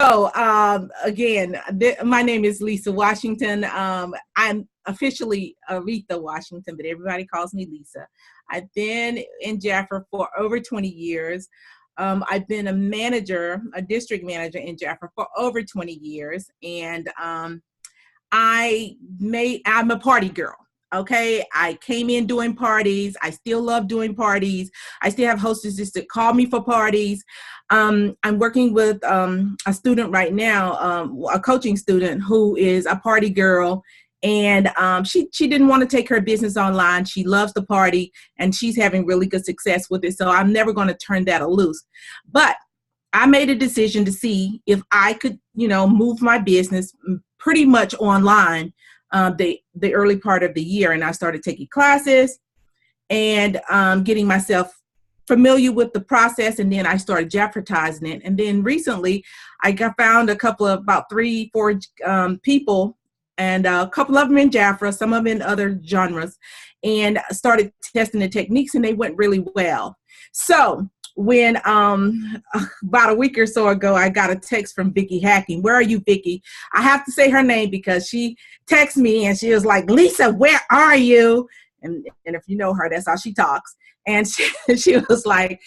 Again, my name is Lisa Washington. I'm officially Aretha Washington, but everybody calls me Lisa. I've been in Jaffra for over 20 years. I've been a district manager in Jaffra for over 20 years, and I'm a party girl. Okay, I came in doing parties. I still love doing parties. I still have hostesses that call me for parties. I'm working with a student right now, a coaching student who is a party girl, and she didn't want to take her business online. She loves the party, and she's having really good success with it. So I'm never going to turn that loose. But I made a decision to see if I could, move my business pretty much online the early part of the year. And I started taking classes and getting myself familiar with the process. And then I started Jaffratizing it. And then recently found about 3-4 people, and a couple of them in Jaffra, some of them in other genres, and started testing the techniques, and they went really well. So when about a week or so ago, I got a text from Vicki Hacking. Where are you, Vicki? I have to say her name because she texted me and she was like, Lisa, where are you? And if you know her, that's how she talks. And she was like,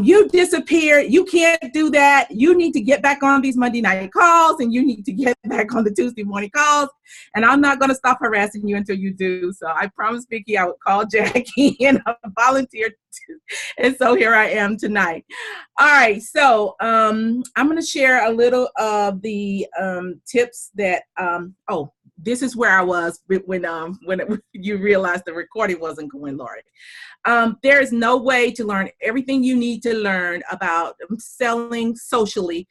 you disappeared. You can't do that. You need to get back on these Monday night calls, and you need to get back on the Tuesday morning calls. And I'm not going to stop harassing you until you do. So I promised Vicki I would call Jackie, and I volunteered. And so here I am tonight. All right. So I'm going to share a little of the tips that, this is where I was when you realized the recording wasn't going, Lori. There is no way to learn everything you need to learn about selling socially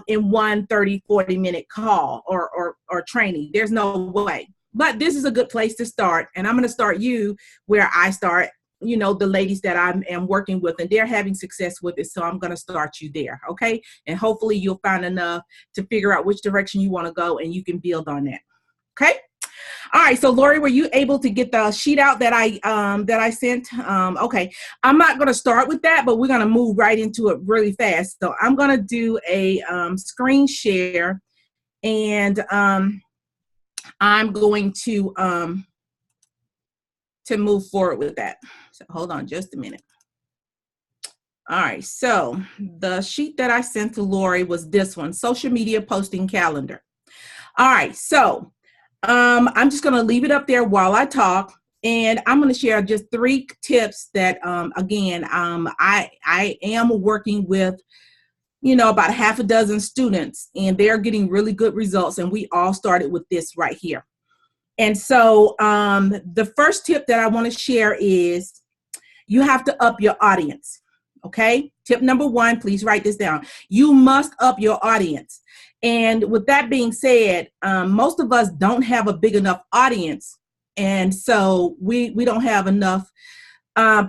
in one 40-minute call or training. There's no way. But this is a good place to start. And I'm going to start you where I start, the ladies that I am working with, and they're having success with it. So I'm going to start you there. Okay. And hopefully you'll find enough to figure out which direction you want to go, and you can build on that. Okay. All right. So Lori, were you able to get the sheet out that I sent? Okay. I'm not going to start with that, but we're going to move right into it really fast. So I'm going to do a screen share, and I'm going to move forward with that. So hold on just a minute. All right. So the sheet that I sent to Lori was this one: social media posting calendar. All right. So I'm just going to leave it up there while I talk, and I'm going to share just 3 tips that, again, I am working with, about half a dozen students, and they're getting really good results. And we all started with this right here. And so the first tip that I want to share is you have to up your audience. Okay. Tip number 1, please write this down. You must up your audience. And with that being said, most of us don't have a big enough audience. And so we don't have enough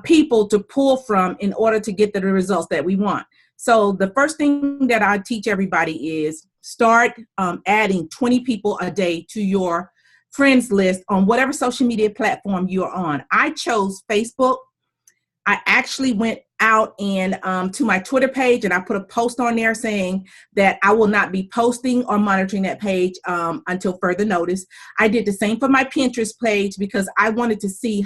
people to pull from in order to get the results that we want. So the first thing that I teach everybody is start adding 20 people a day to your friends list on whatever social media platform you're on. I chose Facebook. I actually went out and to my Twitter page, and I put a post on there saying that I will not be posting or monitoring that page until further notice. I did the same for my Pinterest page because I wanted to see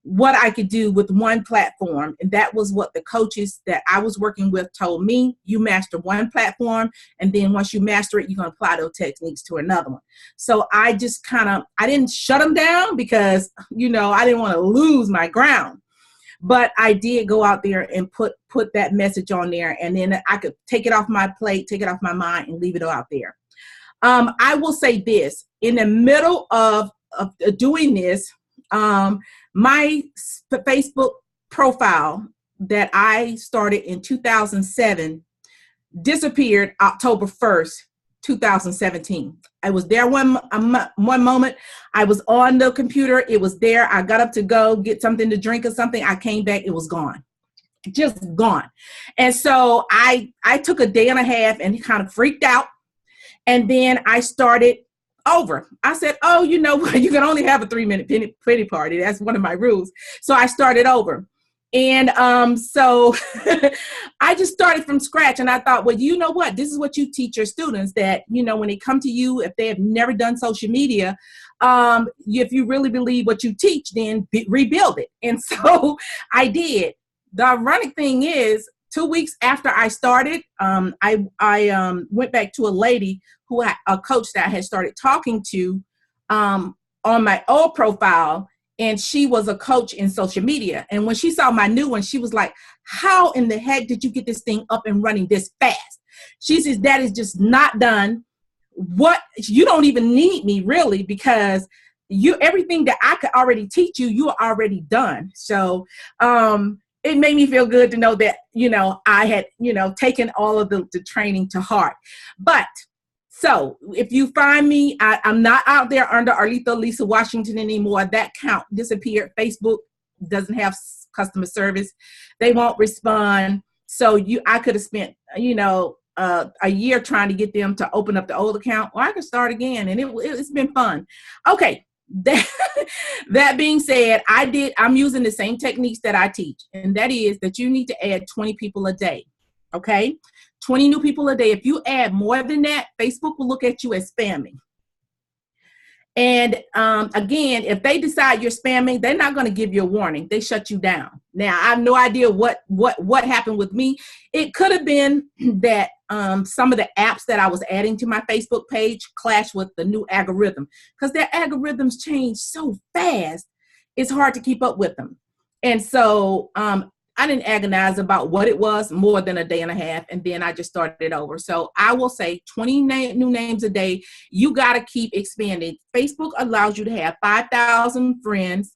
what I could do with one platform. And that was what the coaches that I was working with told me. You master one platform, and then once you master it, you're going to apply those techniques to another one. So I just I didn't shut them down because, I didn't want to lose my ground. But I did go out there and put that message on there, and then I could take it off my plate, take it off my mind, and leave it out there. I will say this: in the middle of doing this, my Facebook profile that I started in 2007 disappeared October 1st, 2017. I was there one moment. I was on the computer. It was there. I got up to go get something to drink or something. I came back. It was gone. Just gone. And so I took a day and a half and kind of freaked out. And then I started over. I said, oh, you know what? You can only have a 3-minute pity party. That's one of my rules. So I started over. And so I just started from scratch, and I thought, well, you know what? This is what you teach your students, that, you know, when they come to you, if they have never done social media, if you really believe what you teach, then rebuild it. And so I did. The ironic thing is, 2 weeks after I started, I went back to a lady a coach that I had started talking to on my old profile, and she was a coach in social media. And when she saw my new one, she was like, how in the heck did you get this thing up and running this fast? She says, that is just not done. What, you don't even need me really, because everything that I could already teach you, you are already done. So it made me feel good to know that, you know, I had, you know, taken all of the training to heart. But so if you find me, I'm not out there under Arlitha Lisa Washington anymore. That account disappeared. Facebook doesn't have customer service. They won't respond. So I could have spent, you know, a year trying to get them to open up the old account, or I could start again. And it's been fun. Okay. That being said, I'm using the same techniques that I teach. And that is that you need to add 20 people a day. Okay. 20 new people a day. If you add more than that, Facebook will look at you as spamming. And again, if they decide you're spamming, they're not going to give you a warning. They shut you down. Now, I have no idea what happened with me. It could have been that some of the apps that I was adding to my Facebook page clashed with the new algorithm, because their algorithms change so fast, it's hard to keep up with them. And so I didn't agonize about what it was more than a day and a half, and then I just started it over. So I will say 20 new names a day. You got to keep expanding. Facebook allows you to have 5,000 friends,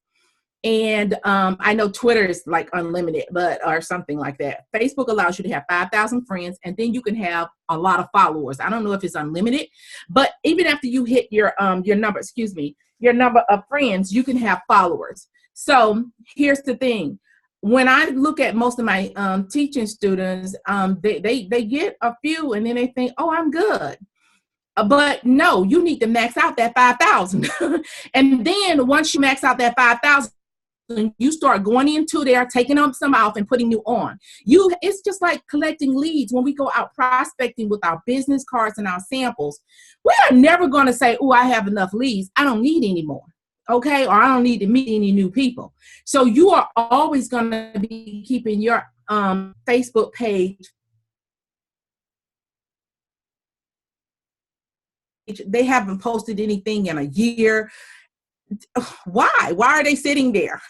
and I know Twitter is like unlimited, or something like that. Facebook allows you to have 5,000 friends, and then you can have a lot of followers. I don't know if it's unlimited, but even after you hit your number of friends, you can have followers. So here's the thing. When I look at most of my teaching students, they get a few and then they think, oh, I'm good. But no, you need to max out that 5,000. And then once you max out that 5,000, you start going into there, taking them some off and putting new on. It's just like collecting leads. When we go out prospecting with our business cards and our samples, we are never going to say, oh, I have enough leads, I don't need any more. Okay, or I don't need to meet any new people. So you are always going to be keeping your Facebook page. They haven't posted anything in a year. Why? Why are they sitting there?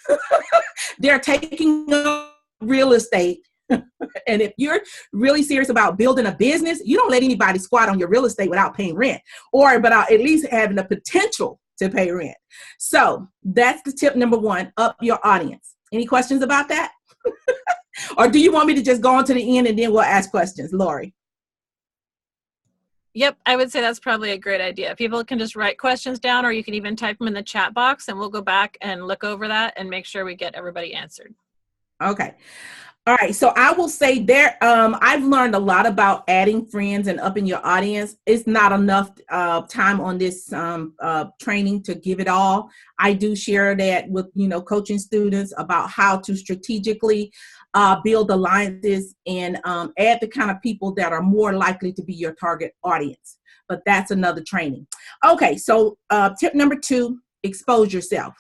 They're taking up real estate. And if you're really serious about building a business, you don't let anybody squat on your real estate without paying rent, or without at least having the potential to pay rent. So that's the tip number one, up your audience. Any questions about that? Or do you want me to just go on to the end and then we'll ask questions, Lori? Yep, I would say that's probably a great idea. People can just write questions down, or you can even type them in the chat box, and we'll go back and look over that and make sure we get everybody answered. Okay. All right. So I will say I've learned a lot about adding friends and upping your audience. It's not enough time on this training to give it all. I do share that with, coaching students about how to strategically build alliances and add the kind of people that are more likely to be your target audience. But that's another training. Okay. So tip number 2, expose yourself.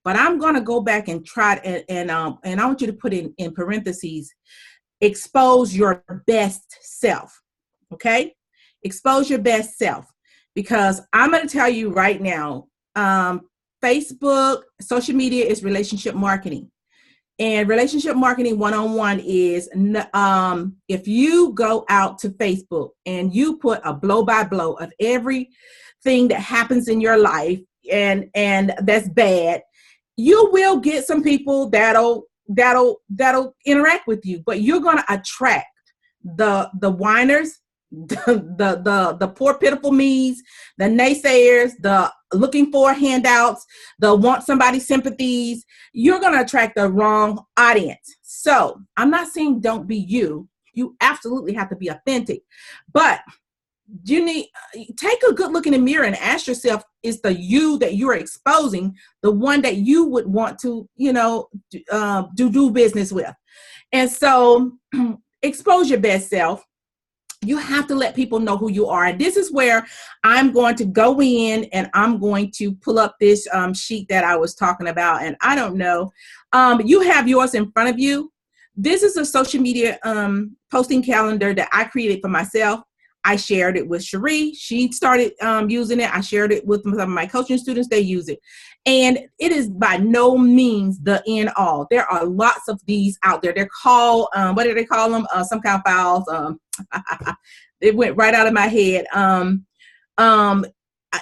But I'm going to go back and try and I want you to put in parentheses, expose your best self. Okay. Expose your best self, because I'm going to tell you right now, Facebook, social media is relationship marketing. And relationship marketing 101 is if you go out to Facebook and you put a blow by blow of everything that happens in your life and that's bad, you will get some people that'll interact with you, but you're going to attract the whiners, the poor pitiful me's, the naysayers, the looking for handouts, the want somebody's sympathies. You're going to attract the wrong audience. So I'm not saying don't be you. You absolutely have to be authentic, but you need take a good look in the mirror and ask yourself, is the you that you're exposing the one that you would want to, do business with? And so expose your best self. You have to let people know who you are. And this is where I'm going to go in and I'm going to pull up this sheet that I was talking about. And I don't know, you have yours in front of you. This is a social media posting calendar that I created for myself. I shared it with Cherie. She started using it. I shared it with some of my coaching students. They use it. And it is by no means the end all. There are lots of these out there. They're called, what do they call them? Some kind of files. It went right out of my head.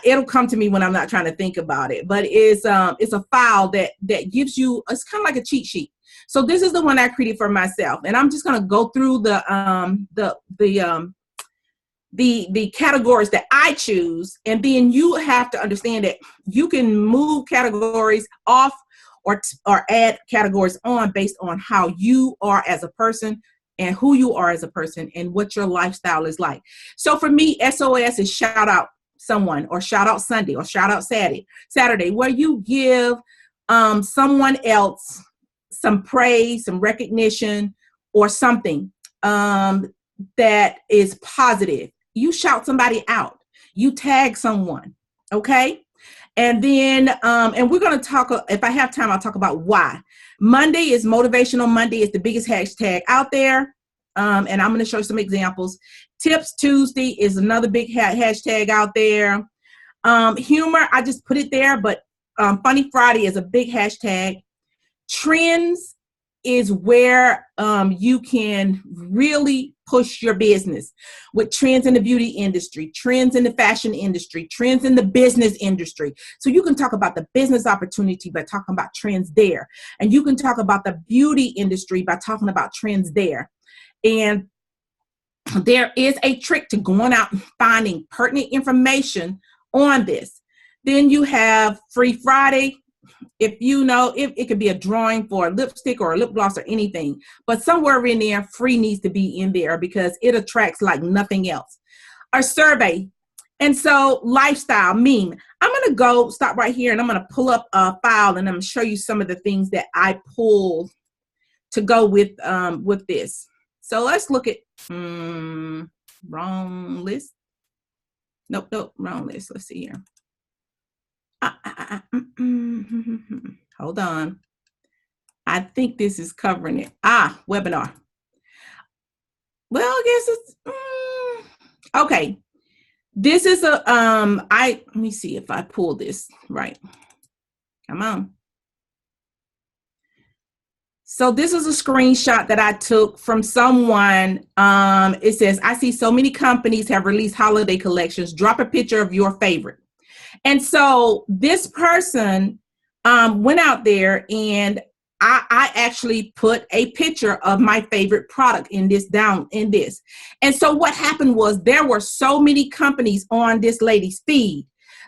It'll come to me when I'm not trying to think about it. But it's a file that gives you, it's kind of like a cheat sheet. So this is the one I created for myself. And I'm just going to go through the categories that I choose, and then you have to understand that you can move categories off or add categories on based on how you are as a person and who you are as a person and what your lifestyle is like. So for me, SOS is shout out someone, or shout out Sunday, or shout out Saturday, where you give someone else some praise, some recognition, or something that is positive. You shout somebody out, you tag someone, okay? And then, and we're going to talk, if I have time, I'll talk about why. Monday is Motivational Monday. It's the biggest hashtag out there. And I'm going to show you some examples. Tips Tuesday is another big hashtag out there. Humor, I just put it there, but Funny Friday is a big hashtag. Trends is where you can really push your business with trends in the beauty industry, trends in the fashion industry, trends in the business industry. So you can talk about the business opportunity by talking about trends there. And you can talk about the beauty industry by talking about trends there. And there is a trick to going out and finding pertinent information on this. Then you have Free Friday. If you know, it could be a drawing for a lipstick or a lip gloss or anything, but somewhere in there, free needs to be in there because it attracts like nothing else. A survey. And so lifestyle meme. I'm going to stop right here and I'm going to pull up a file and I'm going to show you some of the things that I pulled to go with this. So let's look at, wrong list. Nope, wrong list. Let's see here. Hold on. I think this is covering it. Webinar. Well, I guess it's, okay. This is a, let me see if I pull this right. Come on. So this is a screenshot that I took from someone. It says, I see so many companies have released holiday collections. Drop a picture of your favorite. And so this person went out there and I actually put a picture of my favorite product in this. And so what happened was there were so many companies on this lady's feed.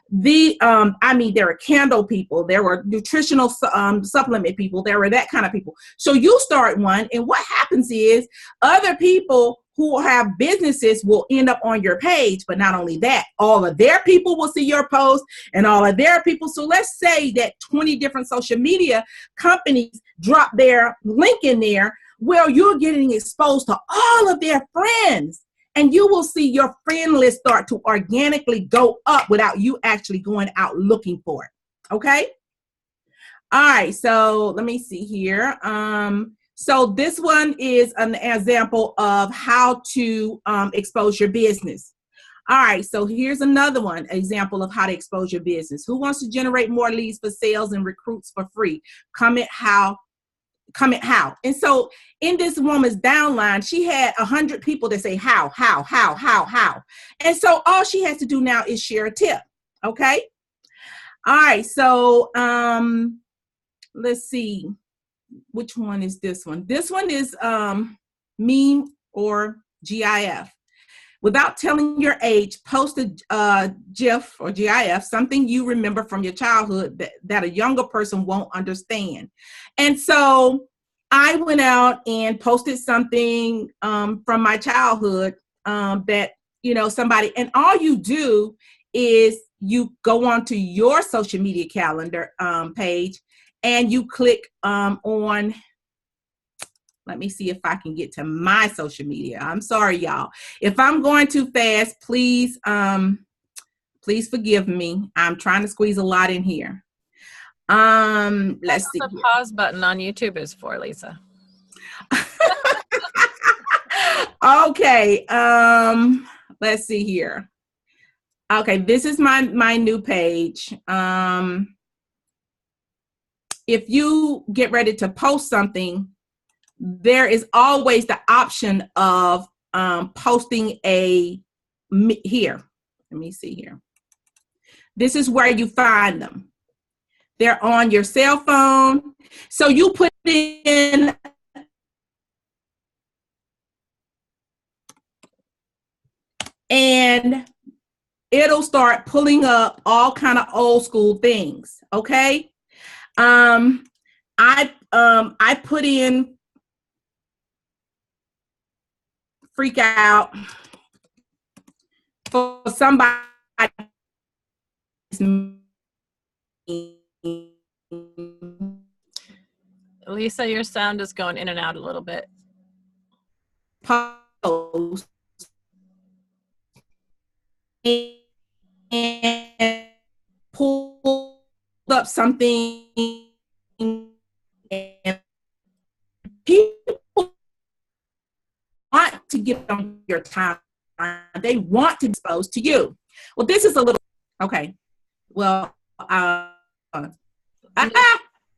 There were candle people, there were nutritional supplement people, there were that kind of people. So you start one, and what happens is other people who have businesses will end up on your page. But not only that, all of their people will see your post and all of their people. So let's say that 20 different social media companies drop their link in there. Well, you're getting exposed to all of their friends. And you will see your friend list start to organically go up without you actually going out looking for it. Okay? All right, so let me see here. So this one is an example of how to expose your business. All right, so here's another one, example of how to expose your business. Who wants to generate more leads for sales and recruits for free? Comment how. And so in this woman's downline, she had 100 people that say how. And so all she has to do now is share a tip. Okay. All right. So let's see. Which one is this one? This one is meme or GIF. Without telling your age, post a GIF or GIF, something you remember from your childhood that a younger person won't understand. And so I went out and posted something from my childhood that, somebody, and all you do is you go onto your social media calendar page and you click on, let me see if I can get to my social media. I'm sorry, y'all. If I'm going too fast, please forgive me. I'm trying to squeeze a lot in here. Let's see. That's what the pause button on YouTube is for, Lisa. Okay. Let's see here. Okay, this is my new page. If you get ready to post something, there is always the option of posting here. Let me see here. This is where you find them. They're on your cell phone. So you put in and it'll start pulling up all kind of old school things. Okay. I put in freak out for somebody. Lisa, your sound is going in and out a little bit. Post and pull up something, and people want to get on your time. They want to be exposed to you. Well, this is a little okay. Well,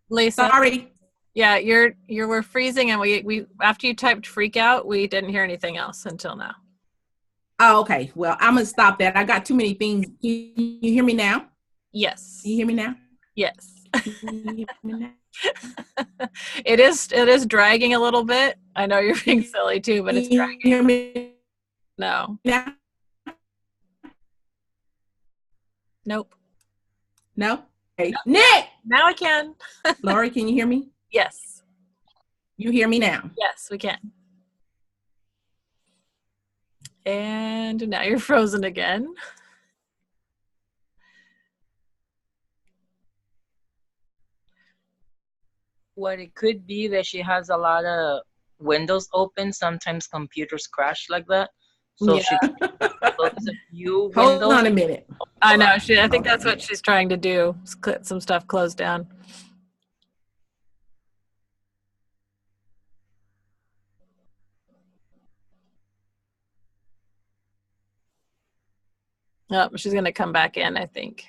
Lisa, sorry. Yeah, we're freezing, and we after you typed freak out, we didn't hear anything else until now. Oh, okay. Well, I'm gonna stop that. I got too many things. Can you hear me now? Yes. Can you hear me now? Yes. Can you hear me now? It is dragging a little bit. I know you're being silly too, but it's dragging. Can you hear me No. now? Nope. No? Okay. Nick! Now I can. Lori, can you hear me? Yes. You hear me now? Yes, we can. And now you're frozen again. What it could be that she has a lot of windows open. Sometimes computers crash like that. So Yeah. she closes a few Hold windows. on a minute. I know. I think that's what she's trying to do. Is get some stuff closed down. Oh, she's going to come back in, I think.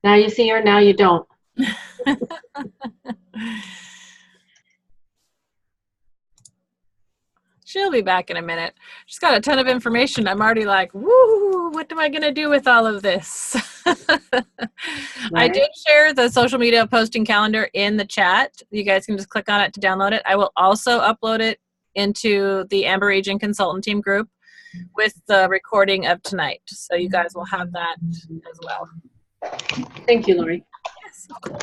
Now you see her, now you don't. She'll be back in a minute. She's got a ton of information. I'm already like, woo, what am I going to do with all of this? I did share the social media posting calendar in the chat. You guys can just click on it to download it. I will also upload it into the Amber Region Consultant Team group with the recording of tonight. So you guys will have that as well. Thank you, Lori. Yes, of course.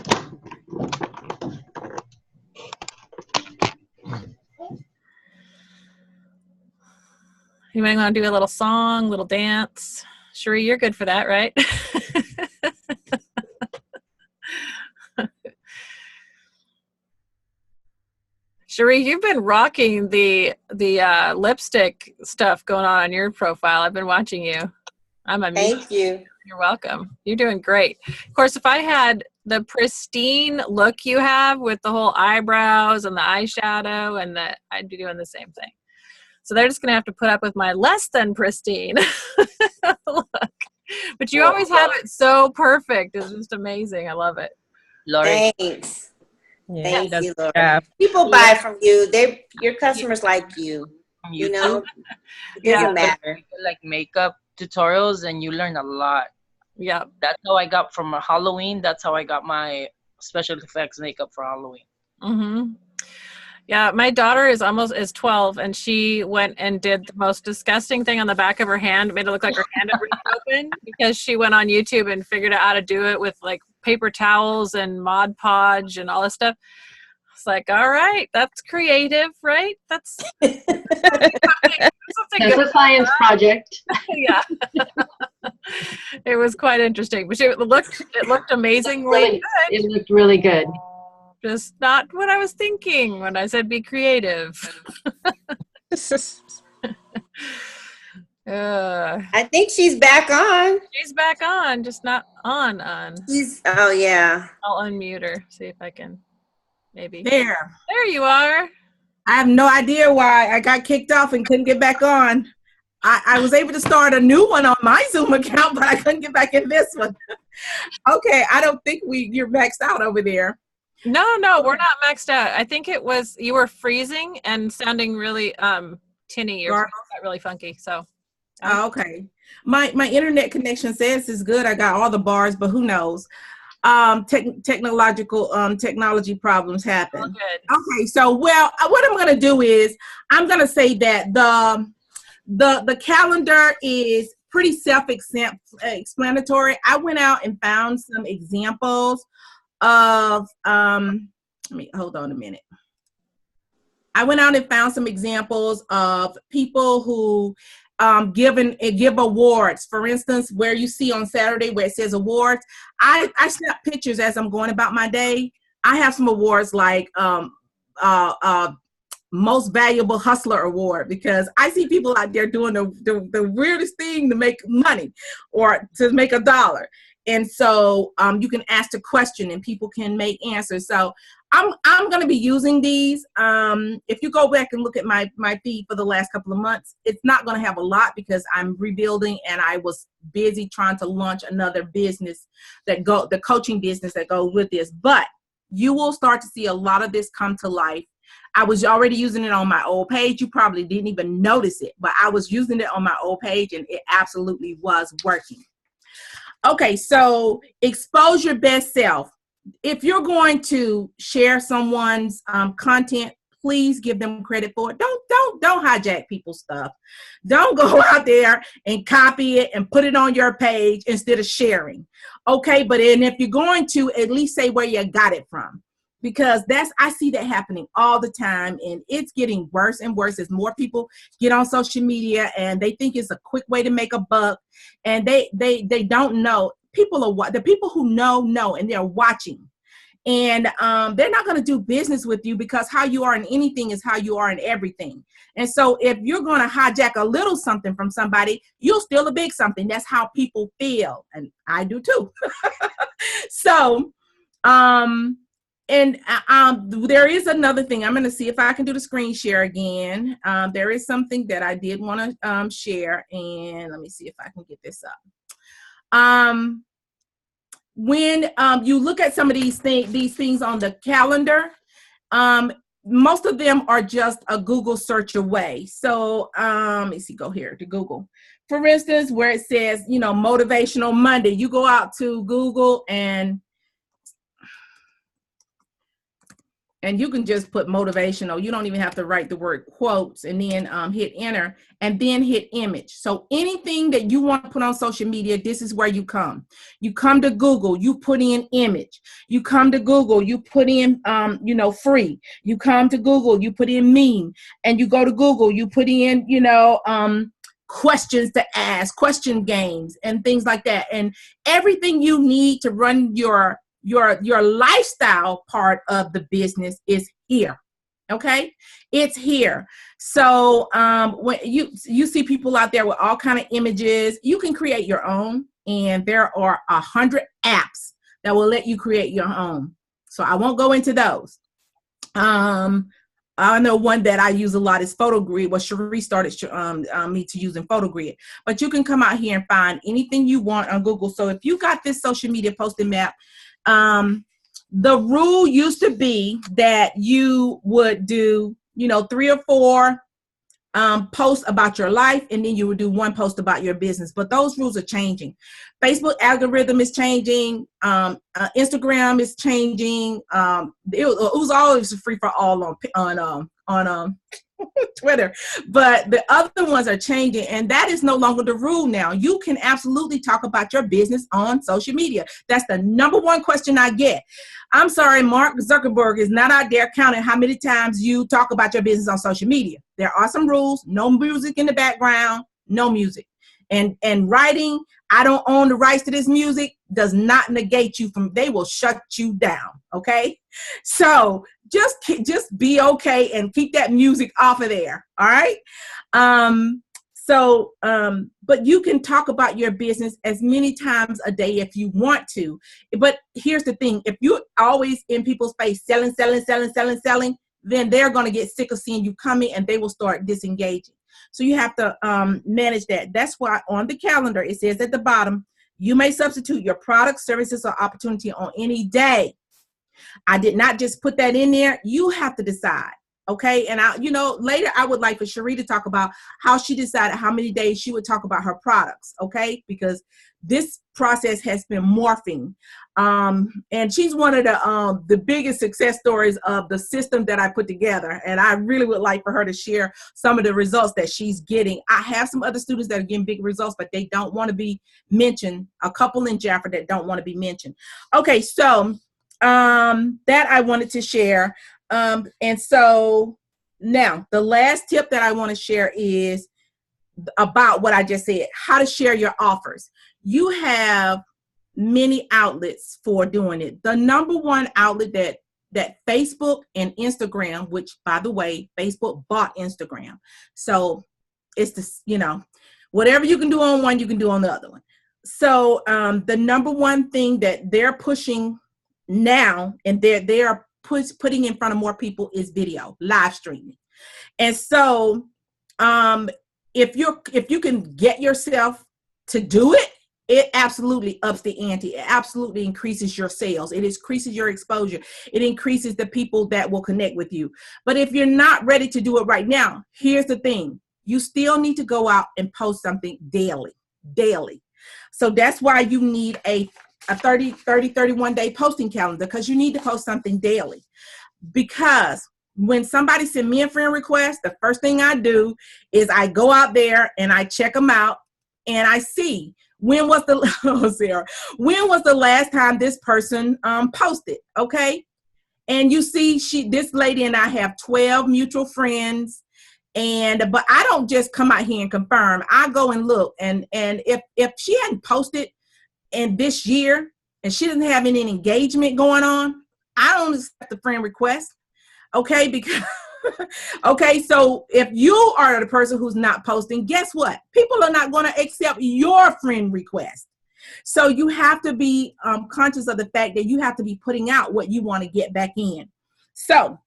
You might want to do a little song, little dance. Cherie, you're good for that, right? Cherie, you've been rocking the lipstick stuff going on your profile. I've been watching you. I'm amused. Thank you. You're welcome. You're doing great. Of course, if I had the pristine look you have with the whole eyebrows and the eyeshadow, and I'd be doing the same thing. So they're just going to have to put up with my less than pristine look. But you always have it so perfect. It's just amazing. I love it. Lori. Thanks. Yeah, Thank you, Lori. yeah. People buy from you. Your customers like you. You know, it doesn't matter. Like makeup tutorials, and you learn a lot. Yeah. That's how I got from Halloween. That's how I got my special effects makeup for Halloween. Mm-hmm. Yeah, my daughter is 12, and she went and did the most disgusting thing on the back of her hand, made it look like her hand had been open, because she went on YouTube and figured out how to do it with like paper towels and Mod Podge and all this stuff. It's like, all right, that's creative, right? That's something It's a science project. yeah. It was quite interesting, but it looked amazingly Really, good. it looked really good. Just not what I was thinking when I said be creative. I think she's back on. She's back on, just not on. Oh yeah. I'll unmute her. See if I can. Maybe. There. There you are. I have no idea why I got kicked off and couldn't get back on. I was able to start a new one on my Zoom account, but I couldn't get back in this one. Okay, I don't think you're maxed out over there. No, we're not maxed out. I think it was you were freezing and sounding really tinny or really funky. So. Oh, okay. My internet connection says it's good. I got all the bars, but who knows? Technology problems happen. Oh, good. Okay, so what I'm going to do is I'm going to say that the calendar is pretty self-explanatory. I went out and found some examples of hold on a minute. I went out and found some examples of people who give awards. For instance, where you see on Saturday where it says awards, I snap pictures as I'm going about my day. I have some awards like most valuable hustler award, because I see people out there doing the weirdest thing to make money or to make $1. And so you can ask a question and people can make answers. So I'm going to be using these. If you go back and look at my feed for the last couple of months, it's not going to have a lot because I'm rebuilding and I was busy trying to launch another business the coaching business that goes with this. But you will start to see a lot of this come to life. I was already using it on my old page. You probably didn't even notice it, but I was using it on my old page and it absolutely was working. Okay, so expose your best self. If you're going to share someone's content, please give them credit for it. Don't hijack people's stuff. Don't go out there and copy it and put it on your page instead of sharing. Okay, but if you're going to, at least say where you got it from. Because I see that happening all the time, and it's getting worse and worse as more people get on social media and they think it's a quick way to make a buck, and they don't know. The people who know, and they're watching, and they're not going to do business with you because how you are in anything is how you are in everything. And so if you're going to hijack a little something from somebody, you'll steal a big something. That's how people feel, and I do too. So and there is another thing. I'm going to see if I can do the screen share again. There is something that I did want to share, and let me see if I can get this up. When you look at some of these things on the calendar, most of them are just a Google search away. So let me see, go here to Google. For instance, where it says, Motivational Monday, you go out to Google and you can just put motivational. You don't even have to write the word quotes, and then hit enter and then hit image. So anything that you want to put on social media, this is where you come. You come to Google, you put in image. You come to Google, you put in, free. You come to Google, you put in meme. And you go to Google, you put in, questions to ask, question games and things like that. And everything you need to run your lifestyle part of the business is here. Okay, it's here. So when you see people out there with all kind of images, you can create your own, and there are 100 apps that will let you create your own. So I won't go into those. I know one that I use a lot is PhotoGrid. Well, Cherie started me to using PhotoGrid, but you can come out here and find anything you want on Google. So if you got this social media posting map, the rule used to be that you would do, 3 or 4 posts about your life, and then you would do 1 post about your business. But those rules are changing. Facebook algorithm is changing. Instagram is changing. It was always free for all on Twitter. But the other ones are changing, and that is no longer the rule now. You can absolutely talk about your business on social media. That's the number one question I get. I'm sorry, Mark Zuckerberg is not out there counting how many times you talk about your business on social media. There are some rules: no music in the background, no music. And writing, I don't own the rights to this music, does not negate you from, they will shut you down, okay? So just be okay and keep that music off of there, all right? But you can talk about your business as many times a day if you want to. But here's the thing, if you're always in people's face selling, then they're gonna get sick of seeing you coming and they will start disengaging. So you have to manage that. That's why on the calendar, it says at the bottom, you may substitute your product, services, or opportunity on any day. I did not just put that in there. You have to decide, okay? And later I would like for Cherie to talk about how she decided how many days she would talk about her products, okay? Because this process has been morphing. And she's one of the biggest success stories of the system that I put together. And I really would like for her to share some of the results that she's getting. I have some other students that are getting big results, but they don't want to be mentioned. A couple in Jaffra that don't want to be mentioned. Okay, so that I wanted to share. And so now the last tip that I want to share is about what I just said, how to share your offers. You have many outlets for doing it. The number one outlet that Facebook and Instagram, which by the way, Facebook bought Instagram. So it's this, whatever you can do on one, you can do on the other one. So the number one thing that they're pushing now, and they're putting in front of more people, is video, live streaming. And so if you can get yourself to do it, it absolutely ups the ante. It absolutely increases your sales. It increases your exposure. It increases the people that will connect with you. But if you're not ready to do it right now, here's the thing. You still need to go out and post something daily. So that's why you need a 31 day posting calendar, because you need to post something daily. Because when somebody sends me a friend request, the first thing I do is I go out there and I check them out and I see when was the last time this person posted, okay? And you see, this lady and I have 12 mutual friends, but I don't just come out here and confirm. I go and look, and if she hadn't posted in this year and she doesn't have any engagement going on, I don't accept the friend request, okay? Because okay, so if you are the person who's not posting, guess what? People are not going to accept your friend request. So you have to be conscious of the fact that you have to be putting out what you want to get back in. So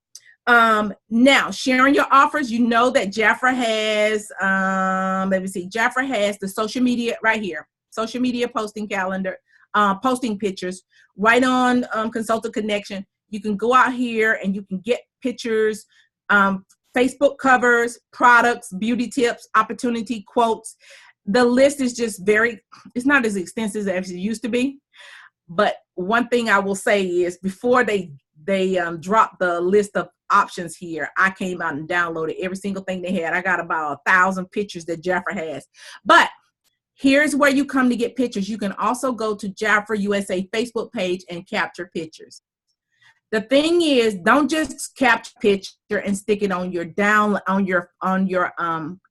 now sharing your offers, you know that Jaffra has, Jaffra has the social media right here, social media posting calendar, posting pictures right on Consultant Connection. You can go out here and you can get pictures, Facebook covers, products, beauty tips, opportunity quotes. The list is just it's not as extensive as it used to be. But one thing I will say is before they dropped the list of options here, I came out and downloaded every single thing they had. I got about 1,000 pictures that Jaffra has. But here's where you come to get pictures. You can also go to Jaffra USA Facebook page and capture pictures. The thing is, don't just capture a picture and stick it on your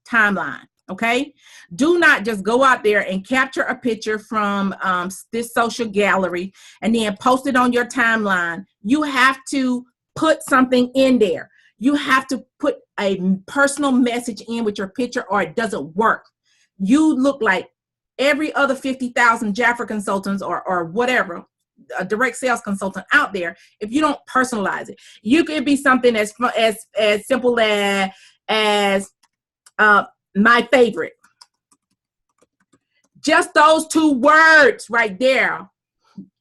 timeline. Okay, do not just go out there and capture a picture from this social gallery and then post it on your timeline. You have to put something in there. You have to put a personal message in with your picture, or it doesn't work. You look like every other 50,000 Jaffra consultants or whatever, a direct sales consultant out there, if you don't personalize it. You could be something as simple as my favorite. Just those 2 words right there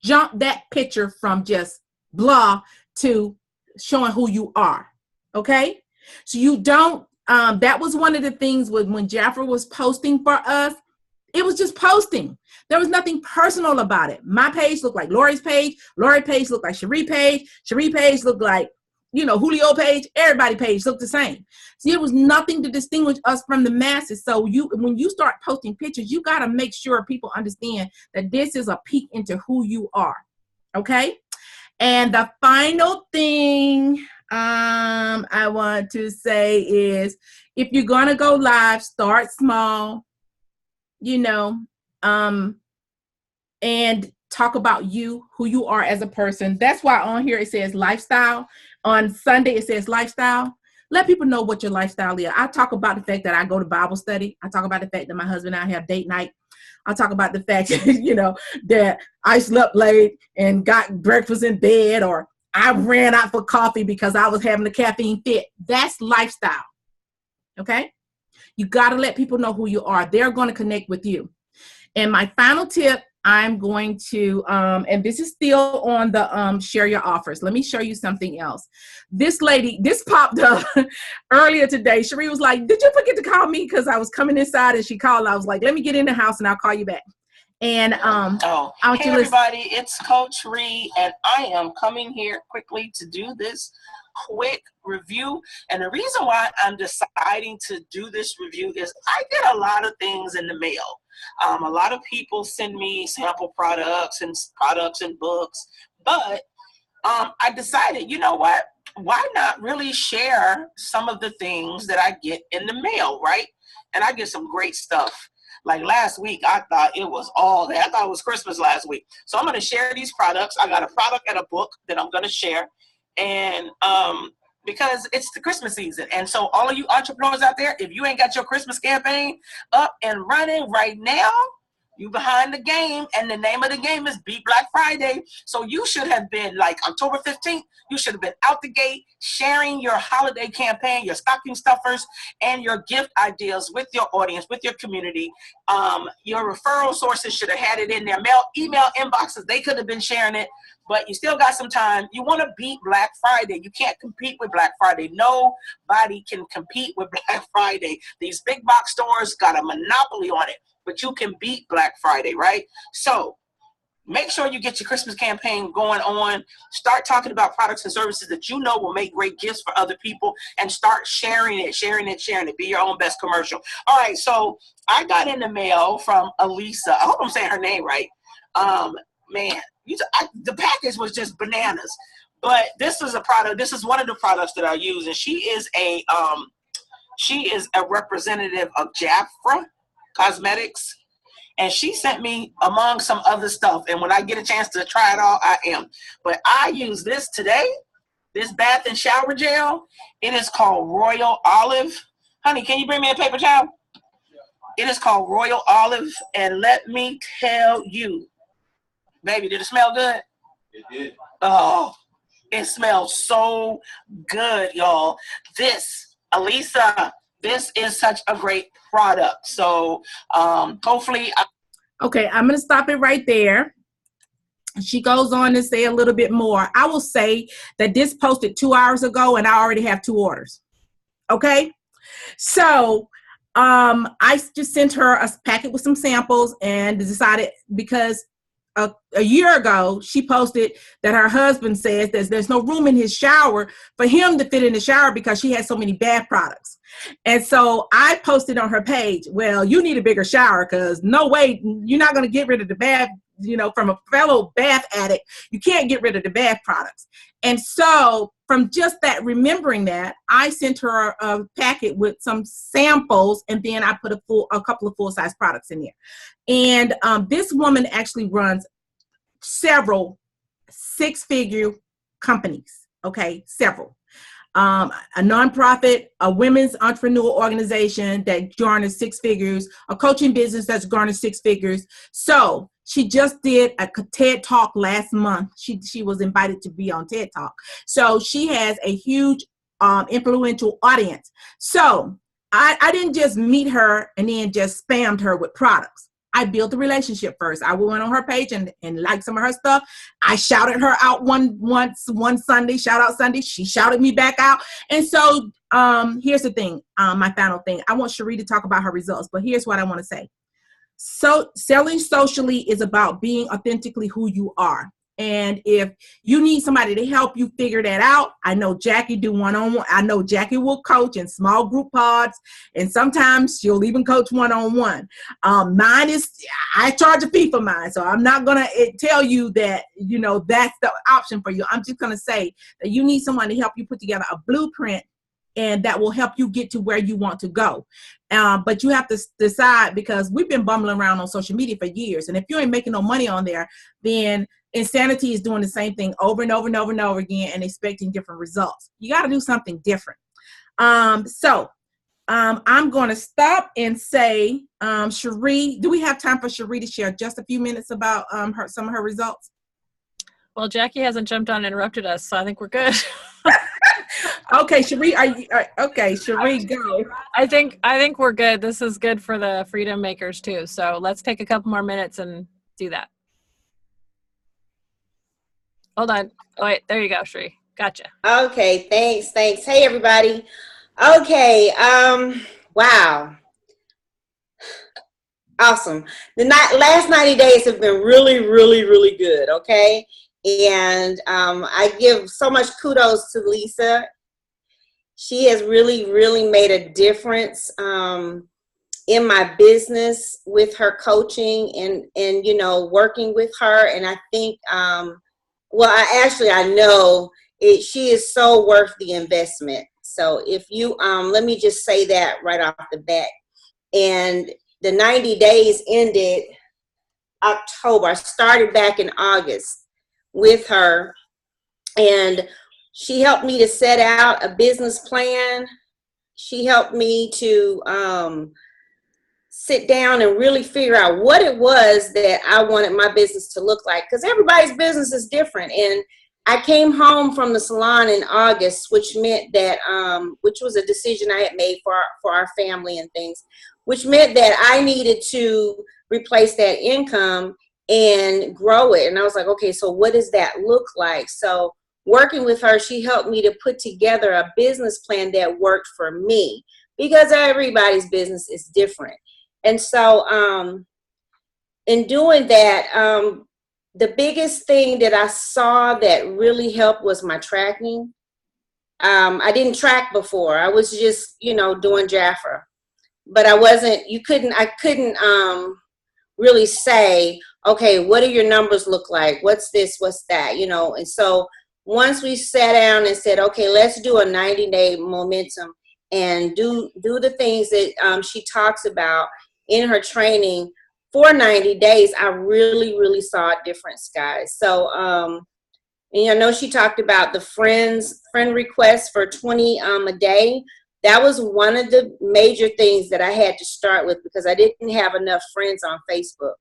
jump that picture from just blah to showing who you are. Okay, so you don't that was one of the things when Jaffra was posting for us. It was just posting. There was nothing personal about it. My page looked like Lori's page. Lori's page looked like Cherie page. Cherie page looked like, Julio page, everybody page looked the same. See, it was nothing to distinguish us from the masses. So when you start posting pictures, you got to make sure people understand that this is a peek into who you are. Okay. And the final thing I want to say is, if you're going to go live, start small, and talk about you, who you are as a person. That's why on here it says lifestyle. On Sunday it says lifestyle. Let people know what your lifestyle is. I talk about the fact that I go to Bible study. I talk about the fact that my husband and I have date night. I talk about the fact that I slept late and got breakfast in bed, or I ran out for coffee because I was having a caffeine fit. That's lifestyle. Okay? You got to let people know who you are. They're going to connect with you. And my final tip, I'm going to, and this is still on the share your offers. Let me show you something else. This lady, this popped up earlier today. Cherie was like, did you forget to call me? Because I was coming inside and she called. I was like, let me get in the house and I'll call you back. And hey everybody, it's Coach Ree, and I am coming here quickly to do this quick review. And the reason why I'm deciding to do this review is I get a lot of things in the mail. A lot of people send me sample products and books, but I decided, you know what? Why not really share some of the things that I get in the mail, right? And I get some great stuff. Like last week, I thought it was all that. I thought it was Christmas last week. So I'm going to share these products. I got a product and a book that I'm going to share. And because it's the Christmas season. And so all of you entrepreneurs out there, if you ain't got your Christmas campaign up and running right now, you behind the game, and the name of the game is Beat Black Friday. So you should have been like October 15th, you should have been out the gate sharing your holiday campaign, your stocking stuffers, and your gift ideas with your audience, with your community. Your referral sources should have had it in their email inboxes. They could have been sharing it, but you still got some time. You want to beat Black Friday. You can't compete with Black Friday. Nobody can compete with Black Friday. These big box stores got a monopoly on it, but you can beat Black Friday, right? So make sure you get your Christmas campaign going on. Start talking about products and services that you know will make great gifts for other people, and start sharing it. Be your own best commercial. All right, so I got in the mail from Elisa. I hope I'm saying her name right. Man, the package was just bananas. But this is a product. This is one of the products that I use, and she is a representative of Jafra Cosmetics, and she sent me among some other stuff, and when I get a chance to try it all, I am. But I use this today, this bath and shower gel. It is called Royal Olive. Honey, can you bring me a paper towel? It is called Royal Olive, and let me tell you, baby, did it smell good? It did. Oh, it smells so good, y'all. This, Elisa, this is such a great product. So hopefully. Okay, I'm going to stop it right there. She goes on to say a little bit more. I will say that this posted 2 hours ago and I already have 2 orders. Okay, so I just sent her a packet with some samples and decided, because a year ago, she posted that her husband says there's no room in his shower for him to fit in the shower because she has so many bath products. And so I posted on her page, well, you need a bigger shower, because no way, you're not going to get rid of the bath, from a fellow bath addict. You can't get rid of the bath products. And so from just that, remembering that, I sent her a packet with some samples, and then I put a couple of full-size products in there. And this woman actually runs several six-figure companies, okay, several. A nonprofit, a women's entrepreneur organization that garners 6 figures, a coaching business that's garnered 6 figures. So she just did a TED Talk last month. She was invited to be on TED Talk. So she has a huge influential audience. So I didn't just meet her and then just spammed her with products. I built a relationship first. I went on her page and liked some of her stuff. I shouted her out one Sunday, shout out Sunday. She shouted me back out. And so here's the thing, my final thing. I want Cherie to talk about her results, but here's what I want to say. So selling socially is about being authentically who you are. And if you need somebody to help you figure that out, I know Jackie do one-on-one. I know Jackie will coach in small group pods, and sometimes she'll even coach one-on-one. Mine is, I charge a fee for mine, so I'm not going to tell you that, you know, that's the option for you. I'm just going to say that you need someone to help you put together a blueprint, and that will help you get to where you want to go. But you have to decide, because we've been bumbling around on social media for years. And if you ain't making no money on there, then Insanity is doing the same thing over and over and over and over again and expecting different results. You got to do something different. So I'm going to stop and say, Cherie, do we have time for Cherie to share just a few minutes about some of her results? Well, Jackie hasn't jumped on and interrupted us, so I think we're good. Okay, Cherie, okay, Cherie, go. I think we're good. This is good for the Freedom Makers too. So let's take a couple more minutes and do that. Hold on. Oh, wait, there you go, Cherie. Gotcha. Okay, thanks. Hey, everybody. Okay, wow. Awesome. The last 90 days have been really, really, really good, okay? And I give so much kudos to Lisa. She has really, really made a difference in my business with her coaching and you know, working with her. And I think, well, I know she is so worth the investment. So if you, let me just say that right off the bat. And the 90 days ended October. I started back in August with her, and she helped me to set out a business plan. She helped me to sit down and really figure out what it was that I wanted my business to look like, because everybody's business is different. And I came home from the salon in August, which meant that, which was a decision I had made for our family and things, which meant that I needed to replace that income and grow it. And I was like, okay, so what does that look like? So working with her, she helped me to put together a business plan that worked for me, because everybody's business is different. And so in doing that, the biggest thing that I saw that really helped was my tracking. I didn't track before. I was just, you know, doing Jafra. But I couldn't really say, okay, what do your numbers look like? What's this, what's that, you know? And so once we sat down and said, okay, let's do a 90-day momentum and do the things that she talks about in her training for 90 days, I really, really saw a difference, guys. So, and I know she talked about the friend requests for 20 a day. That was one of the major things that I had to start with, because I didn't have enough friends on Facebook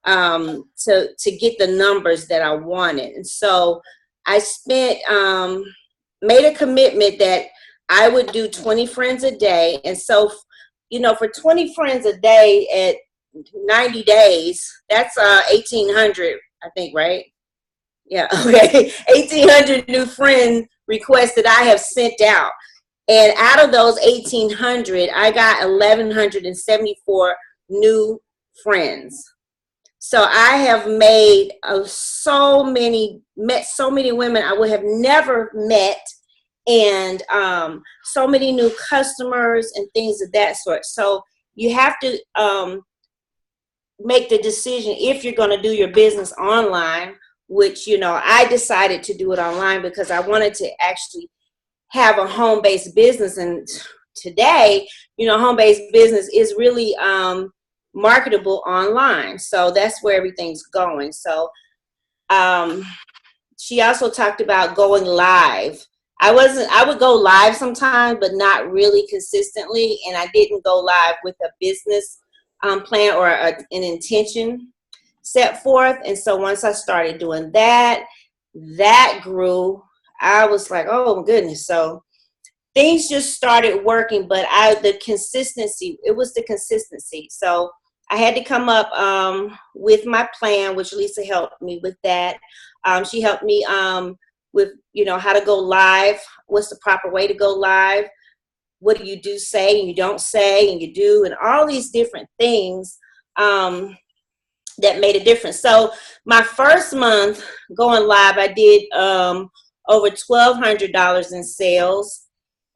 to get the numbers that I wanted. And so I made a commitment that I would do 20 friends a day. And so, you know, for 20 friends a day at 90 days, that's 1,800, I think, right? Yeah, okay. 1,800 new friend requests that I have sent out. And out of those 1,800, I got 1,174 new friends. So I have met so many women I would have never met, and so many new customers and things of that sort. So you have to make the decision if you're going to do your business online, which, you know, I decided to do it online because I wanted to actually have a home-based business. And today, you know, home-based business is really marketable online. So that's where everything's going. So she also talked about going live. I would go live sometimes, but not really consistently. And I didn't go live with a business plan or an intention set forth. And so once I started doing that grew. I was like, oh my goodness. So things just started working, but it was the consistency. So I had to come up with my plan, which Lisa helped me with that. She helped me with, you know, how to go live. What's the proper way to go live? What do you do, say, and you don't say, and you do, and all these different things. that made a difference. So my first month going live, I did over $1,200 in sales.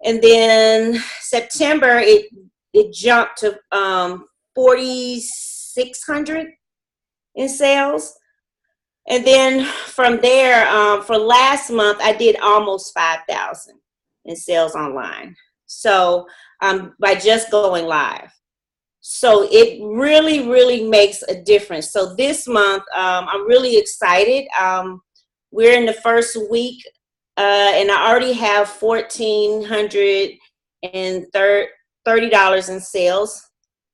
And then September, it jumped to $4,600 in sales. And then from there, for last month, I did almost $5,000 in sales online. So by just going live. So it really, really makes a difference. So this month, I'm really excited. We're in the first week, and I already have $1,430 in sales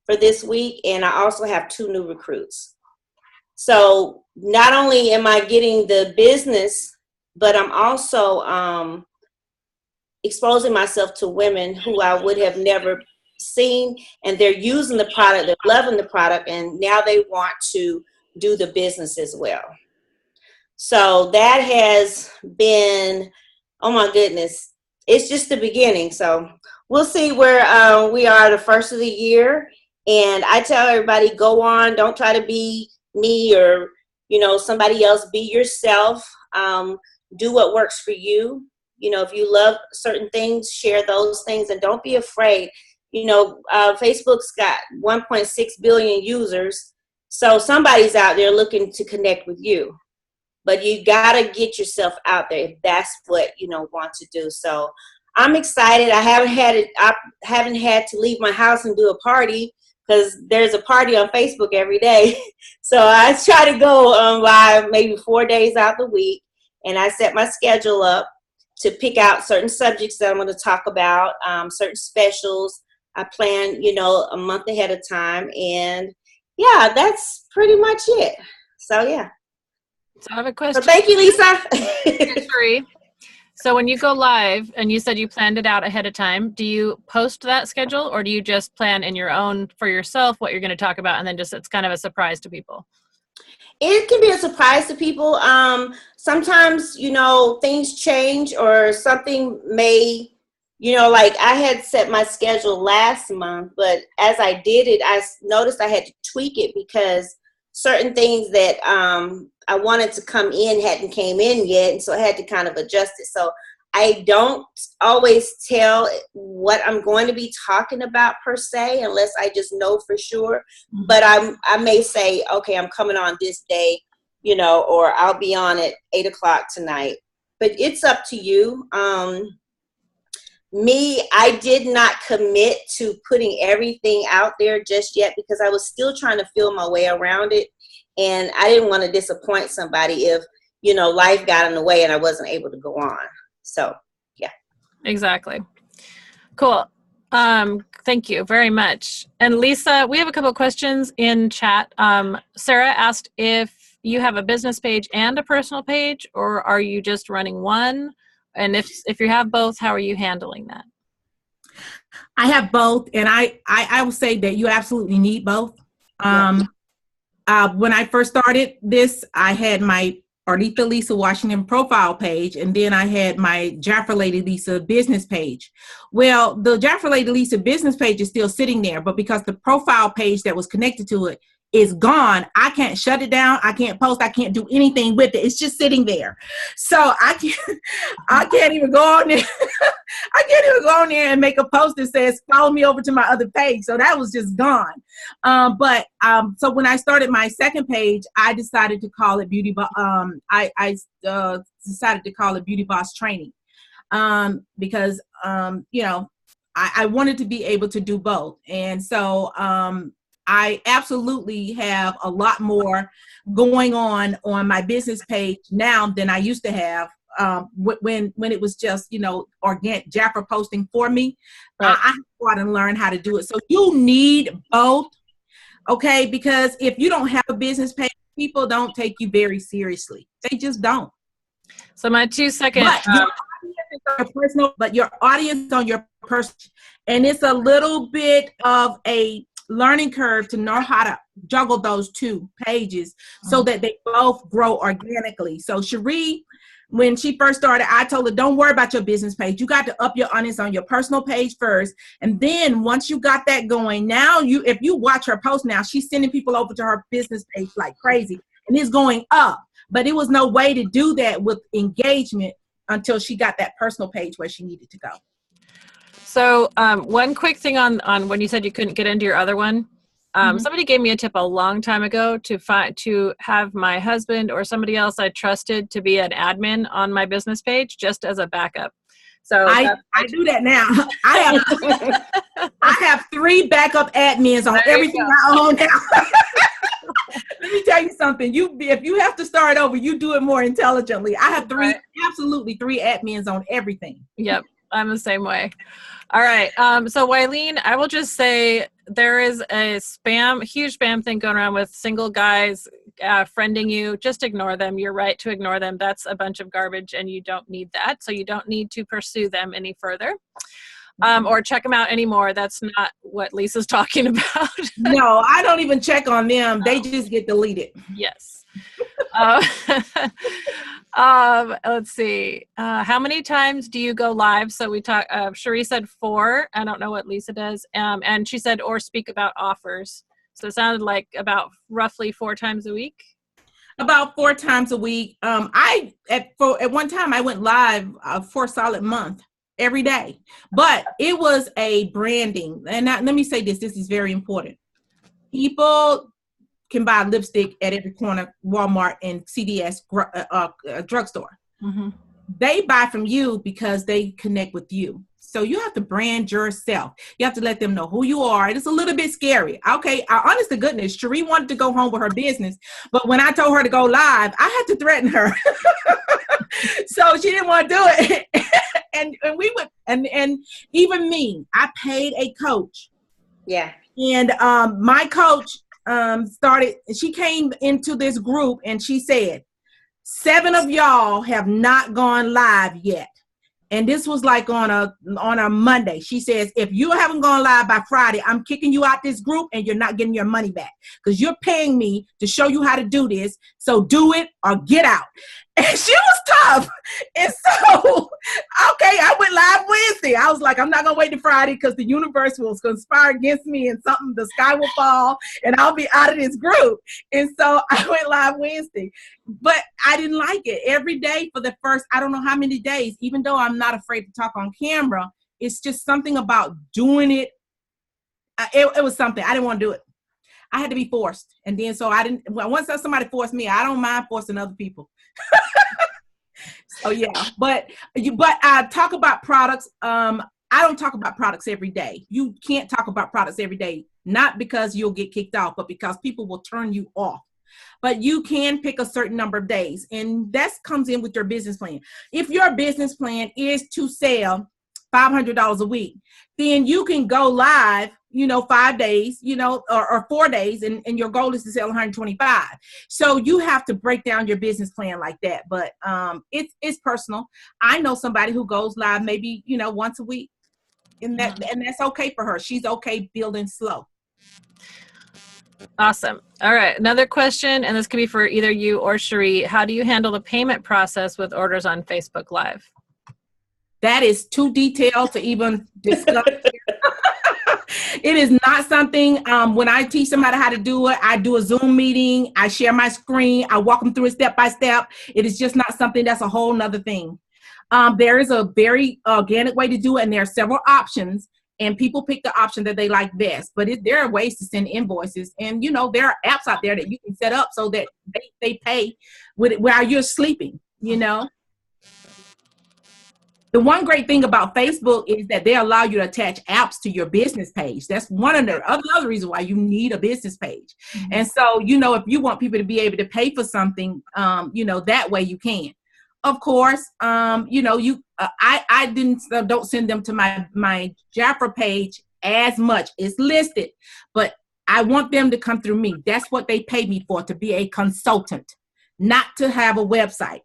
for this week, and I also have 2 new recruits. So not only am I getting the business, but I'm also exposing myself to women who I would have never seen, and they're using the product, they're loving the product, and now they want to do the business as well. So that has been, oh my goodness, it's just the beginning. So we'll see where we are the first of the year. And I tell everybody, go on, don't try to be me or, you know, somebody else. Be yourself. Do what works for you. You know, if you love certain things, share those things, and don't be afraid. You know, Facebook's got 1.6 billion users, so somebody's out there looking to connect with you. But you gotta get yourself out there if that's what you know want to do. So I'm excited. I haven't had to leave my house and do a party because there's a party on Facebook every day. So I try to go live maybe 4 days out the week, and I set my schedule up to pick out certain subjects that I'm going to talk about, certain specials. I plan, you know, a month ahead of time. And yeah, that's pretty much it. So yeah. So I have a question. So thank you, Lisa. Sheree. So when you go live and you said you planned it out ahead of time, do you post that schedule or do you just plan in your own for yourself what you're going to talk about and then just it's kind of a surprise to people? It can be a surprise to people. Sometimes, you know, things change or something may, you know, like I had set my schedule last month, but as I did it, I noticed I had to tweak it because certain things that I wanted to come in hadn't came in yet. And so I had to kind of adjust it. So I don't always tell what I'm going to be talking about per se, unless I just know for sure. But I may say, okay, I'm coming on this day, you know, or I'll be on at 8 o'clock tonight. But it's up to you. Me, I did not commit to putting everything out there just yet because I was still trying to feel my way around it. And I didn't want to disappoint somebody if, you know, life got in the way and I wasn't able to go on. So, yeah. Exactly. Cool. Thank you very much. And Lisa, we have a couple of questions in chat. Sarah asked if you have a business page and a personal page, or are you just running one? And if you have both, how are you handling that? I have both, and I will say that you absolutely need both. When I first started this, I had my Arleta Lisa Washington profile page, and then I had my Jaffer Lady Lisa business page. Well, the Jaffer Lady Lisa business page is still sitting there, but because the profile page that was connected to it is gone, I can't shut it down. I can't post. I can't do anything with it. It's just sitting there. So I can't even go on there. I can't even go on there and make a post that says, follow me over to my other page. So that was just gone. So when I started my second page, I decided to call it Beauty Boss. I decided to call it Beauty Boss Training because, you know, I wanted to be able to do both. And so, I absolutely have a lot more going on my business page now than I used to have when it was just, you know, organic Jaffer posting for me. Right. I go out and learn how to do it. So you need both, okay? Because if you don't have a business page, people don't take you very seriously. They just don't. So my 2 second. But your audience on your person, and it's a little bit of a learning curve to know how to juggle those two pages so that they both grow organically. So Sheree, when she first started, I told her, don't worry about your business page. You got to up your audience on your personal page first. And then once you got that going, now if you watch her post now, she's sending people over to her business page like crazy, and it's going up. But it was no way to do that with engagement until she got that personal page where she needed to go. So one quick thing on when you said you couldn't get into your other one. Somebody gave me a tip a long time ago to have my husband or somebody else I trusted to be an admin on my business page, just as a backup. So I do that now. I have 3 backup admins on everything I own now. Let me tell you something. If you have to start over, you do it more intelligently. I have absolutely 3 admins on everything. Yep, I'm the same way. All right. So Wileen, I will just say there is a huge spam thing going around with single guys friending you. Just ignore them. You're right to ignore them. That's a bunch of garbage and you don't need that. So you don't need to pursue them any further. Or check them out anymore. That's not what Lisa's talking about. No, I don't even check on them. They just get deleted. Yes. Let's see. How many times do you go live? So we talked, Cherie said 4. I don't know what Lisa does. And she said, or speak about offers. So it sounded like about roughly 4 times a week. About 4 times a week. At one time I went live for a solid month every day, but it was a branding. And let me say this is very important. People can buy lipstick at every corner, Walmart and CVS drugstore. Mm-hmm. They buy from you because they connect with you. So you have to brand yourself. You have to let them know who you are. It's a little bit scary. Okay, honest to goodness, Cherie wanted to go home with her business, but when I told her to go live, I had to threaten her. So she didn't want to do it. and we would, and even me, I paid a coach. Yeah. And my coach she came into this group and she said, 7 of y'all have not gone live yet. And this was like on a Monday. She says, if you haven't gone live by Friday, I'm kicking you out this group and you're not getting your money back because you're paying me to show you how to do this. So do it or get out. And she was tough. And so, okay, I went live Wednesday. I was like, I'm not going to wait to Friday because the universe will conspire against me and the sky will fall and I'll be out of this group. And so I went live Wednesday. But I didn't like it. Every day for the first, I don't know how many days, even though I'm not afraid to talk on camera, it's just something about doing it. It was something. I didn't want to do it. I had to be forced. And then so once somebody forced me, I don't mind forcing other people. So yeah, but I talk about products. I don't talk about products every day. You can't talk about products every day, not because you'll get kicked off, but because people will turn you off. But you can pick a certain number of days, and that comes in with your business plan. If your business plan is to sell $500 a week, then you can go live, 5 days, or 4 days, and your goal is to sell 125. So you have to break down your business plan like that. But it's personal. I know somebody who goes live maybe, once a week, and that's okay for her. She's okay building slow. Awesome. All right. Another question, and this could be for either you or Cherie. How do you handle the payment process with orders on Facebook Live? That is too detailed to even discuss. It is not something, when I teach somebody how to do it, I do a Zoom meeting, I share my screen, I walk them through it step by step. It is just not something that's a whole nother thing. There is a very organic way to do it, and there are several options, and people pick the option that they like best. But there are ways to send invoices, and there are apps out there that you can set up so that they pay with it while you're sleeping, The one great thing about Facebook is that they allow you to attach apps to your business page. That's one of the other reasons why you need a business page. Mm-hmm. And so, if you want people to be able to pay for something, that way you can. Of course, I don't send them to my Jafra page as much. It's listed, but I want them to come through me. That's what they pay me for, to be a consultant, not to have a website.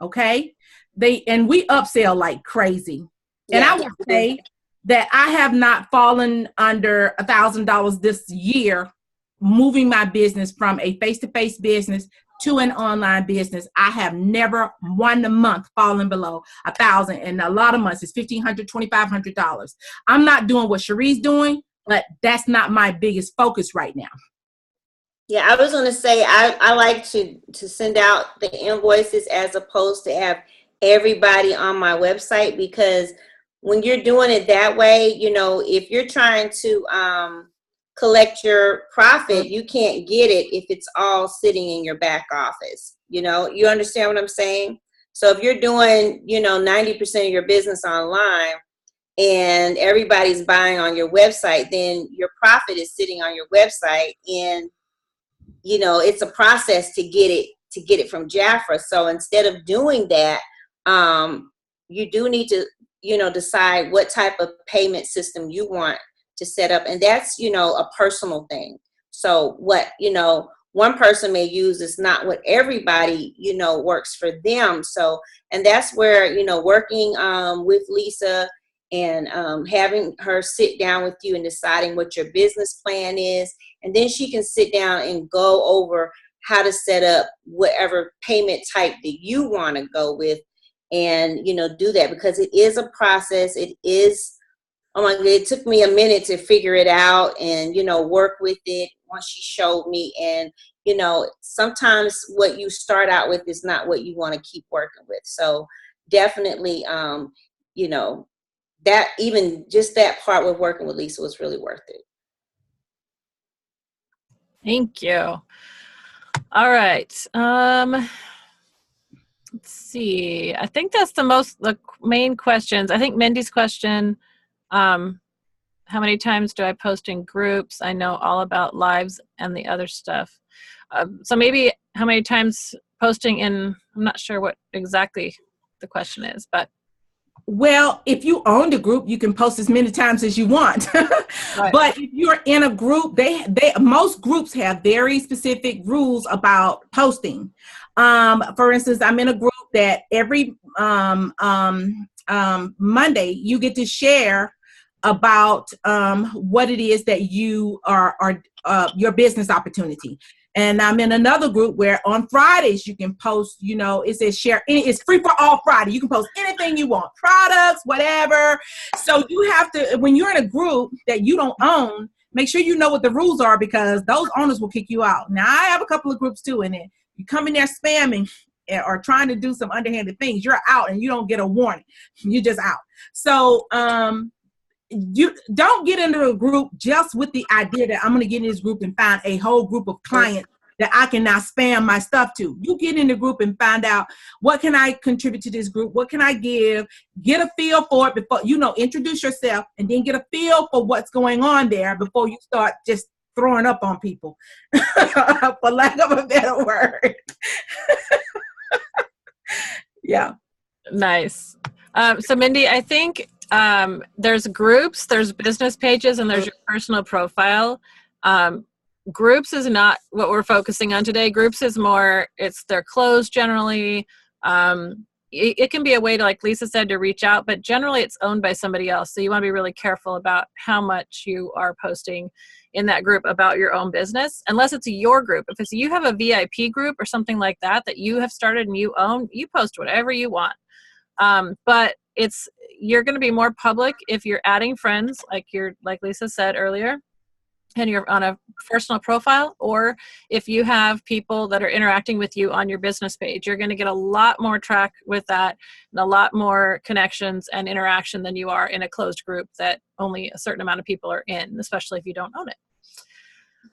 Okay. We upsell like crazy. Yeah. And I would say that I have not fallen under $1,000 this year, moving my business from a face-to-face business to an online business. I have never one month fallen below $1,000, and a lot of months it's $1,500, $2,500. I'm not doing what Cherie's doing, but that's not my biggest focus right now. Yeah, I was going to say, I like to send out the invoices as opposed to have everybody on my website, because when you're doing it that way, you know, if you're trying to collect your profit, you can't get it if it's all sitting in your back office. You know, you understand what I'm saying? So if you're doing, you know, 90% of your business online and everybody's buying on your website, then your profit is sitting on your website, and you know, it's a process to get it from Jafra. So instead of doing that, you do need to, you know, decide what type of payment system you want to set up. And that's, you know, a personal thing. So what, you know, one person may use is not what everybody, you know, works for them. So, and that's where, you know, working with Lisa and having her sit down with you and deciding what your business plan is. And then she can sit down and go over how to set up whatever payment type that you want to go with, and, you know, do that, because it is a process. It is, oh my God, it took me a minute to figure it out and, you know, work with it once she showed me. And, you know, sometimes what you start out with is not what you want to keep working with. So definitely, you know, that even just that part with working with Lisa was really worth it. Thank you. All right. Let's see. I think that's the main questions. I think Mindy's question, how many times do I post in groups? I know all about lives and the other stuff. So maybe how many times posting in, I'm not sure what exactly the question is, but. Well, if you own the group, you can post as many times as you want. Right. But if you're in a group, most groups have very specific rules about posting. For instance, I'm in a group that every Monday you get to share about what it is that you are your business opportunity. And I'm in another group where on Fridays you can post, you know, it says share any, it's free for all Friday. You can post anything you want, products, whatever. So you have to, when you're in a group that you don't own, make sure you know what the rules are, because those owners will kick you out. Now, I have a couple of groups too, and then you come in there spamming or trying to do some underhanded things, you're out and you don't get a warning. You're just out. So, you don't get into a group just with the idea that I'm going to get in this group and find a whole group of clients that I can now spam my stuff to. You get in the group and find out, what can I contribute to this group? What can I give? Get a feel for it before, you know, introduce yourself, and then get a feel for what's going on there before you start just throwing up on people, for lack of a better word. Yeah. Nice. So Mindy, I think there's groups, there's business pages, and there's your personal profile. Groups is not what we're focusing on today. Groups is more, they're closed generally. It can be a way to, like Lisa said, to reach out, but generally it's owned by somebody else. So you want to be really careful about how much you are posting in that group about your own business, unless it's your group. If you have a VIP group or something like that you have started and you own, you post whatever you want. But you're going to be more public if you're adding friends, like Lisa said earlier, and you're on a personal profile, or if you have people that are interacting with you on your business page. You're going to get a lot more track with that and a lot more connections and interaction than you are in a closed group that only a certain amount of people are in, especially if you don't own it.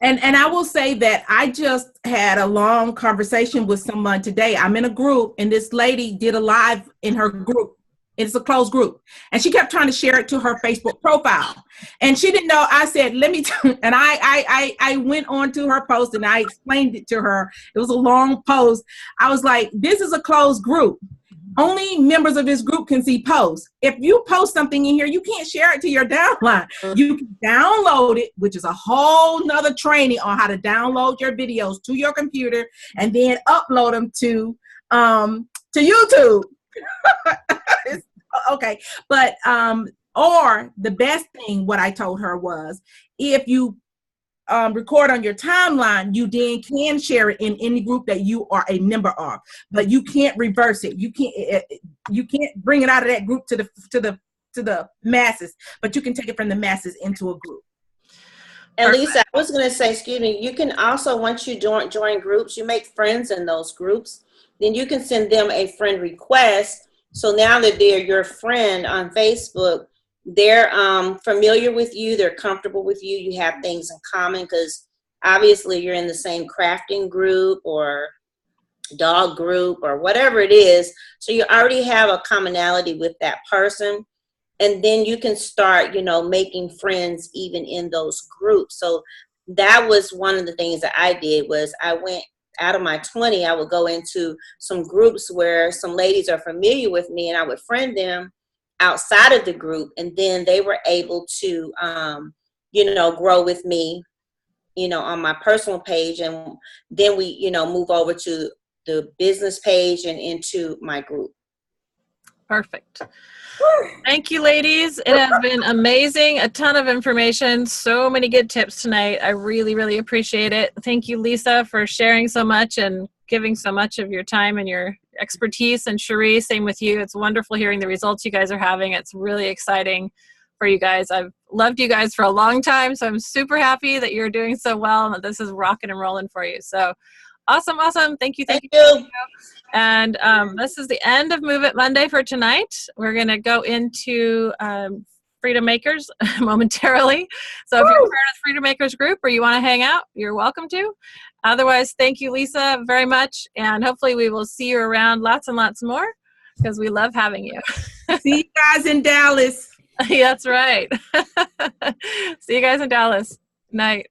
And I will say that I just had a long conversation with someone today. I'm in a group, and this lady did a live in her group. It's a closed group. And she kept trying to share it to her Facebook profile. And she didn't know. I said, let me, and I went on to her post and I explained it to her. It was a long post. I was like, this is a closed group. Only members of this group can see posts. If you post something in here, you can't share it to your downline. You can download it, which is a whole nother training on how to download your videos to your computer and then upload them to YouTube. Okay. But, or the best thing, what I told her was, if you record on your timeline, you then can share it in any group that you are a member of, but you can't reverse it. You can't bring it out of that group to the masses, but you can take it from the masses into a group. And Lisa, I was going to say, excuse me, you can also, once you join groups, you make friends in those groups, then you can send them a friend request. So now that they're your friend on Facebook, they're familiar with you, they're comfortable with you, you have things in common, because obviously you're in the same crafting group or dog group or whatever it is. So you already have a commonality with that person. And then you can start, making friends even in those groups. So that was one of the things that I did, was I went out of my 20, I would go into some groups where some ladies are familiar with me, and I would friend them outside of the group. And then they were able to, grow with me, on my personal page. And then we, move over to the business page and into my group. Perfect. Thank you, ladies. It has been amazing. A ton of information. So many good tips tonight. I really, really appreciate it. Thank you, Lisa, for sharing so much and giving so much of your time and your expertise. And Cherie, same with you. It's wonderful hearing the results you guys are having. It's really exciting for you guys. I've loved you guys for a long time, so I'm super happy that you're doing so well and that this is rocking and rolling for you. So awesome. Thank you. Thank you. And this is the end of Move It Monday for tonight. We're going to go into Freedom Makers momentarily. So if you're part of the Freedom Makers group or you want to hang out, you're welcome to. Otherwise, thank you, Lisa, very much. And hopefully we will see you around lots and lots more, because we love having you. See you guys in Dallas. That's right. See you guys in Dallas. Night.